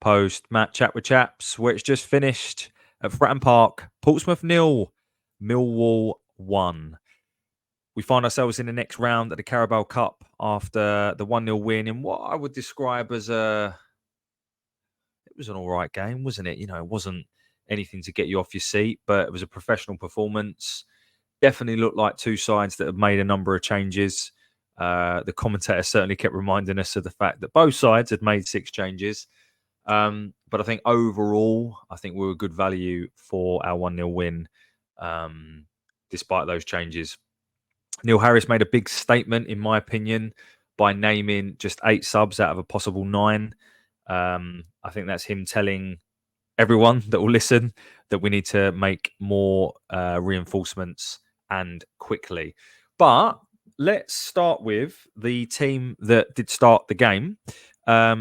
post Matt Chat with Chaps, where it's just finished at Fratton Park. Portsmouth 0, Millwall 1. We find ourselves in the next round at the Carabao Cup after the 1-0 win in what I would describe as it was an all right game, wasn't it? You know, it wasn't anything to get you off your seat, but it was a professional performance. Definitely looked like two sides that have made a number of changes. The commentator certainly kept reminding us of the fact that both sides had made 6 changes. But I think overall, I think we were good value for our 1-0 win, despite those changes. Neil Harris made a big statement, in my opinion, by naming just 8 subs out of a possible 9. I think that's him telling everyone that will listen that we need to make more reinforcements and quickly. But let's start with the team that did start the game.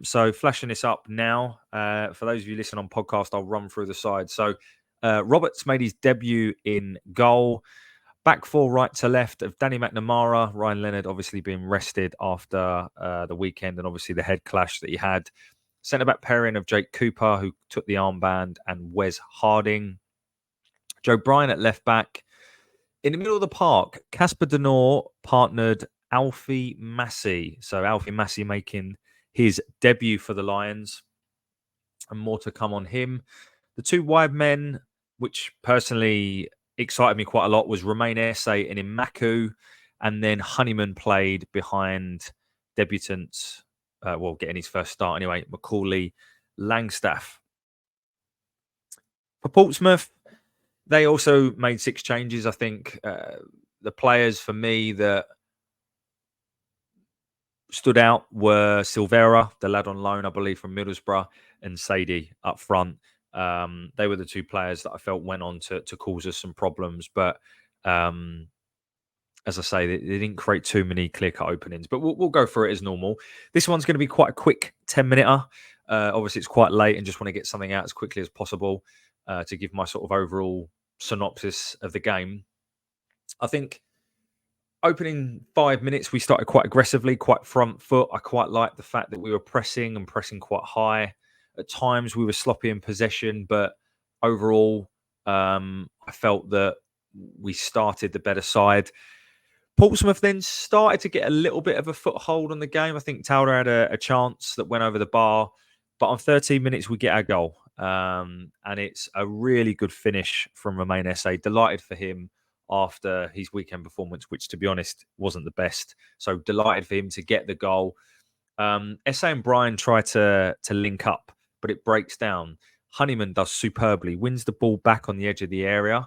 So flashing this up now. For those of you listening on podcast, I'll run through the side. So Roberts made his debut in goal. Back 4 right to left of Danny McNamara. Ryan Leonard obviously being rested after the weekend and obviously the head clash that he had. Centre-back pairing of Jake Cooper, who took the armband, and Wes Harding. Joe Bryan at left-back. In the middle of the park, Casper Denor partnered Alfie Massey. So Alfie Massey making his debut for the Lions. And more to come on him. The 2 wide men, which personally excited me quite a lot, was Romain Esse and Imaku. And then Honeyman played behind debutants. Getting his first start anyway, Macaulay Langstaff. For Portsmouth, they also made 6 changes. I think the players for me that stood out were Silvera, the lad on loan, I believe, from Middlesbrough, and Sadie up front. They were the 2 players that I felt went on to cause us some problems. But as I say, they didn't create too many clear-cut openings. But we'll go through it as normal. This one's going to be quite a quick 10-minute. Obviously, it's quite late and just want to get something out as quickly as possible to give my sort of overall synopsis of the game. I think opening 5 minutes, we started quite aggressively, quite front foot. I quite liked the fact that we were pressing quite high. At times, we were sloppy in possession, but overall, I felt that we started the better side. Portsmouth then started to get a little bit of a foothold on the game. I think Towler had a chance that went over the bar, but on 13 minutes, we get our goal. And it's a really good finish from Romain Esse. Delighted for him after his weekend performance, which, to be honest, wasn't the best. So delighted for him to get the goal. Esse and Bryan try to link up, but it breaks down. Honeyman does superbly, wins the ball back on the edge of the area,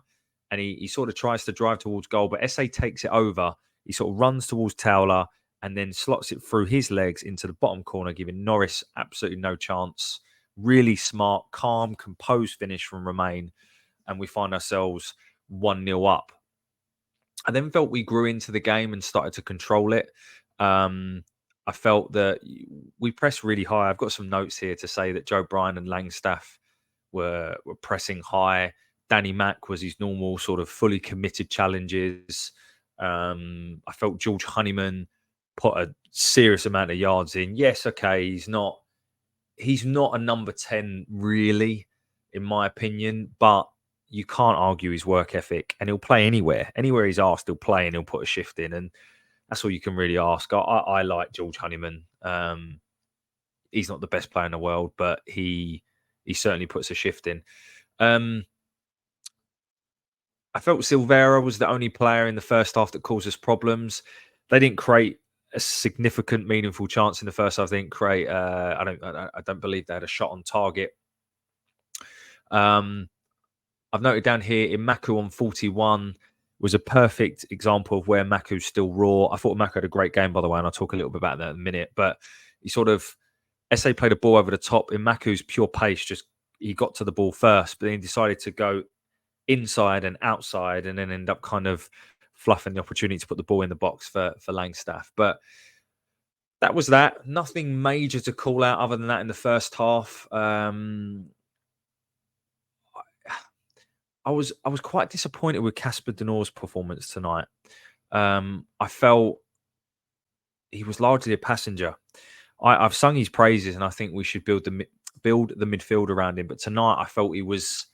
and he sort of tries to drive towards goal, but Esse takes it over. He sort of runs towards Towler and then slots it through his legs into the bottom corner, giving Norris absolutely no chance. Really smart, calm, composed finish from Romain, and we find ourselves 1-0 up. I then felt we grew into the game and started to control it. I felt that we pressed really high. I've got some notes here to say that Joe Bryan and Langstaff were pressing high. Danny Mack was his normal sort of fully committed challenges. I felt George Honeyman put a serious amount of yards in. Yes, okay, he's not a number 10 really, in my opinion, but you can't argue his work ethic, and he'll play anywhere he's asked, he'll play and he'll put a shift in, and that's all you can really ask. I like George Honeyman. He's not the best player in the world, but he certainly puts a shift in. I felt Silvera was the only player in the first half that caused us problems. They didn't create a significant, meaningful chance in the first half. They didn't create. I don't believe they had a shot on target. I've noted down here Imaku on 41 was a perfect example of where Maku's still raw. I thought Maku had a great game, by the way, and I'll talk a little bit about that in a minute. But he sort of, Esse played a ball over the top. Imaku's pure pace, he got to the ball first, but then he decided to go inside and outside and then end up kind of fluffing the opportunity to put the ball in the box for Langstaff. But that was that. Nothing major to call out other than that in the first half. I was quite disappointed with Casper Denor's performance tonight. I felt he was largely a passenger. I've sung his praises, and I think we should build the build the midfield around him. But tonight, I felt he was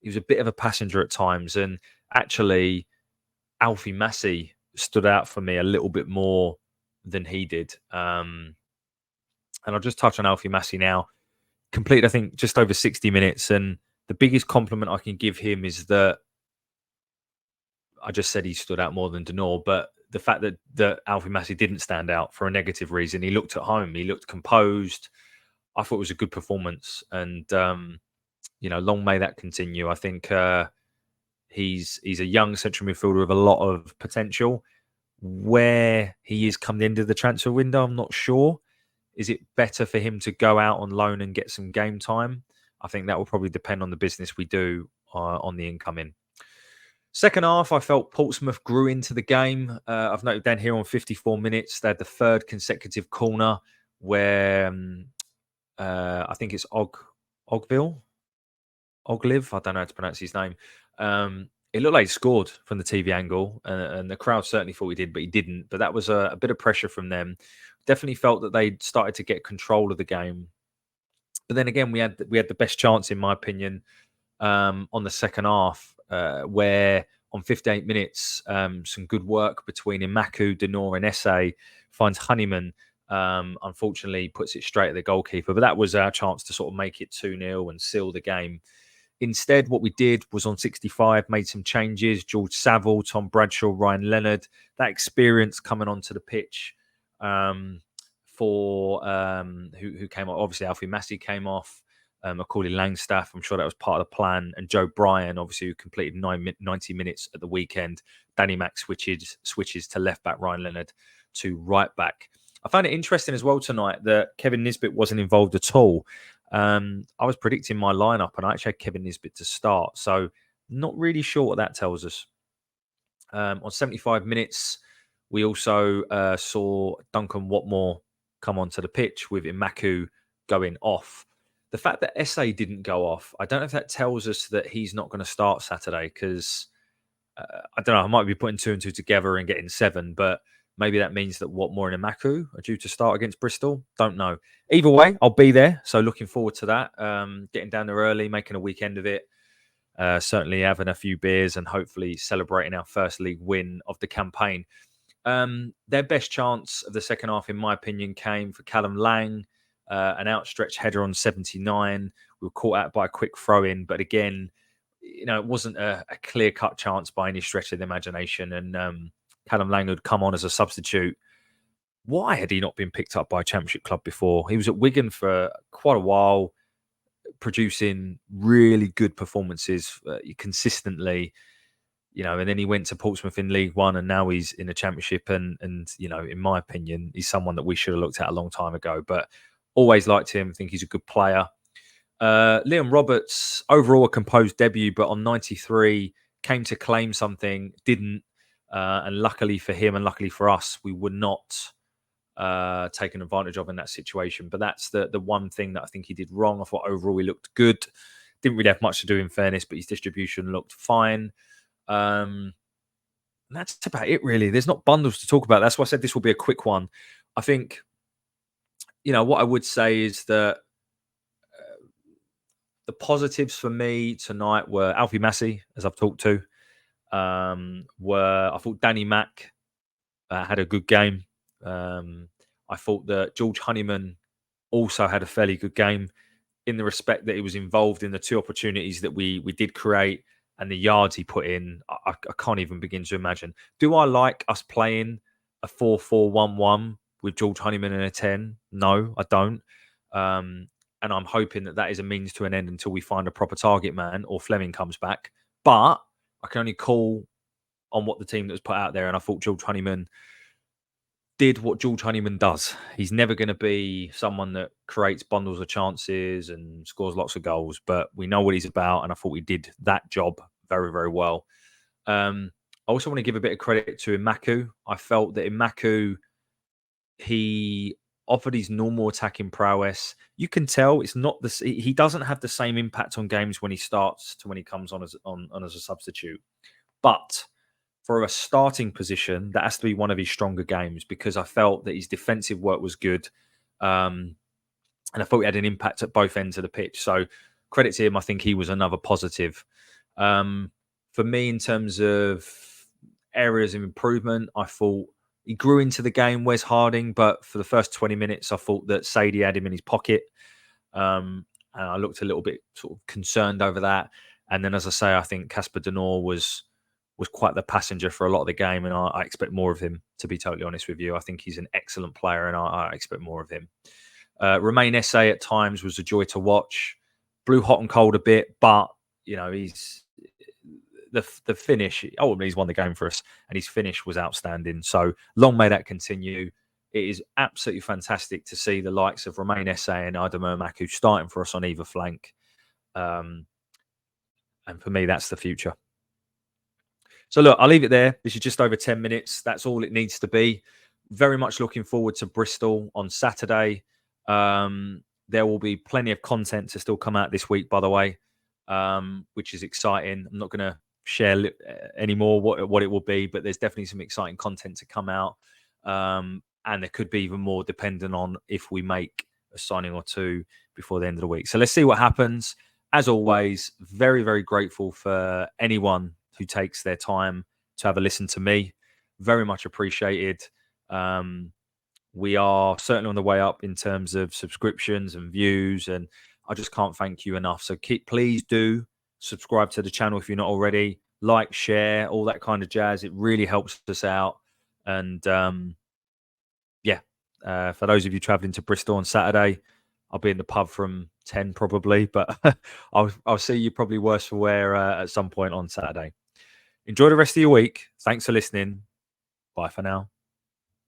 a bit of a passenger at times, and actually, Alfie Massey stood out for me a little bit more than he did. And I'll just touch on Alfie Massey now. Completed, I think, just over 60 minutes, and the biggest compliment I can give him is that I just said he stood out more than Denor, but the fact that Alfie Massey didn't stand out for a negative reason, he looked at home, he looked composed. I thought it was a good performance, and long may that continue. I think he's a young central midfielder with a lot of potential. Where he is come the end of the transfer window, I'm not sure. Is it better for him to go out on loan and get some game time? I think that will probably depend on the business we do on the incoming. Second half, I felt Portsmouth grew into the game. I've noted down here on 54 minutes, they had the third consecutive corner where I think it's Ogliv. I don't know how to pronounce his name. It looked like he scored from the TV angle, and the crowd certainly thought he did, but he didn't. But that was a bit of pressure from them. Definitely felt that they started to get control of the game. But then again, we had the best chance, in my opinion, on the second half, where on 58 minutes, some good work between Imaku, Denor, and Esse finds Honeyman. Unfortunately, puts it straight at the goalkeeper. But that was our chance to sort of make it 2-0 and seal the game. Instead, what we did was on 65, made some changes. George Saville, Tom Bradshaw, Ryan Leonard. That experience coming onto the pitch for who came off. Obviously, Alfie Massey came off. Macaulay Langstaff, I'm sure that was part of the plan. And Joe Bryan, obviously, who completed 90 minutes at the weekend. Danny Mack switches to left back, Ryan Leonard to right back. I found it interesting as well tonight that Kevin Nisbet wasn't involved at all. I was predicting my lineup, and I actually had Kevin Nisbet to start. So not really sure what that tells us. On 75 minutes, we also saw Duncan Watmore come onto the pitch with Imaku going off. The fact that Esse didn't go off, I don't know if that tells us that he's not going to start Saturday, because I don't know, I might be putting 2 and 2 together and getting 7, but maybe that means that Watmore and Imaku are due to start against Bristol. Don't know. Either way, I'll be there. So looking forward to that. Getting down there early, making a weekend of it. Certainly having a few beers and hopefully celebrating our first league win of the campaign. Their best chance of the second half, in my opinion, came for Callum Lang. An outstretched header on 79. We were caught out by a quick throw-in. But again, it wasn't a clear-cut chance by any stretch of the imagination. And Callum Lang had come on as a substitute. Why had he not been picked up by a championship club before? He was at Wigan for quite a while, producing really good performances consistently, and then he went to Portsmouth in League One, and now he's in the championship. And in my opinion, he's someone that we should have looked at a long time ago. But always liked him. Think he's a good player. Liam Roberts, overall a composed debut, but on 93 came to claim something, didn't. And luckily for him and luckily for us, we were not taken advantage of in that situation. But that's the one thing that I think he did wrong. I thought overall he looked good. Didn't really have much to do, in fairness, but his distribution looked fine. And that's about it, really. There's not bundles to talk about. That's why I said this will be a quick one. I think, what I would say is that the positives for me tonight were Alfie Massey, as I've talked to. I thought Danny Mack had a good game. I thought that George Honeyman also had a fairly good game, in the respect that he was involved in the 2 opportunities that we did create, and the yards he put in. I can't even begin to imagine. Do I like us playing a 4-4-1-1 with George Honeyman and a 10? No, I don't. And I'm hoping that is a means to an end until we find a proper target man or Fleming comes back. But I can only call on what the team that was put out there, and I thought George Honeyman did what George Honeyman does. He's never going to be someone that creates bundles of chances and scores lots of goals, but we know what he's about, and I thought he did that job very, very well. I also want to give a bit of credit to Imaku. I felt that Imaku, he offered his normal attacking prowess. You can tell it's not he doesn't have the same impact on games when he starts to when he comes on as a substitute. But for a starting position, that has to be one of his stronger games, because I felt that his defensive work was good. and I thought he had an impact at both ends of the pitch. So credit to him. I think he was another positive. For me, in terms of areas of improvement, I thought he grew into the game, Wes Harding, but for the first 20 minutes, I thought that Sadie had him in his pocket. And I looked a little bit sort of concerned over that. And then, as I say, I think Casper Denor was quite the passenger for a lot of the game, and I expect more of him, to be totally honest with you. I think he's an excellent player, and I expect more of him. Romain Esse at times was a joy to watch. Blew hot and cold a bit, but he's the finish. Ultimately, he's won the game for us, and his finish was outstanding. So long may that continue. It is absolutely fantastic to see the likes of Romain Esse and Adam Ermaku starting for us on either flank. And for me, that's the future. So look, I'll leave it there. This is just over 10 minutes. That's all it needs to be. Very much looking forward to Bristol on Saturday. There will be plenty of content to still come out this week, by the way, which is exciting. I'm not going to share anymore what it will be, but there's definitely some exciting content to come out. And there could be even more depending on if we make a signing or two before the end of the week. So let's see what happens. As always, very, very grateful for anyone who takes their time to have a listen to me. Very much appreciated. We are certainly on the way up in terms of subscriptions and views, and I just can't thank you enough. So please do subscribe to the channel if you're not already. Like, share, all that kind of jazz. It really helps us out. And for those of you traveling to Bristol on Saturday, I'll be in the pub from 10 probably, but I'll see you probably worse for wear at some point on Saturday. Enjoy the rest of your week. Thanks for listening. Bye for now.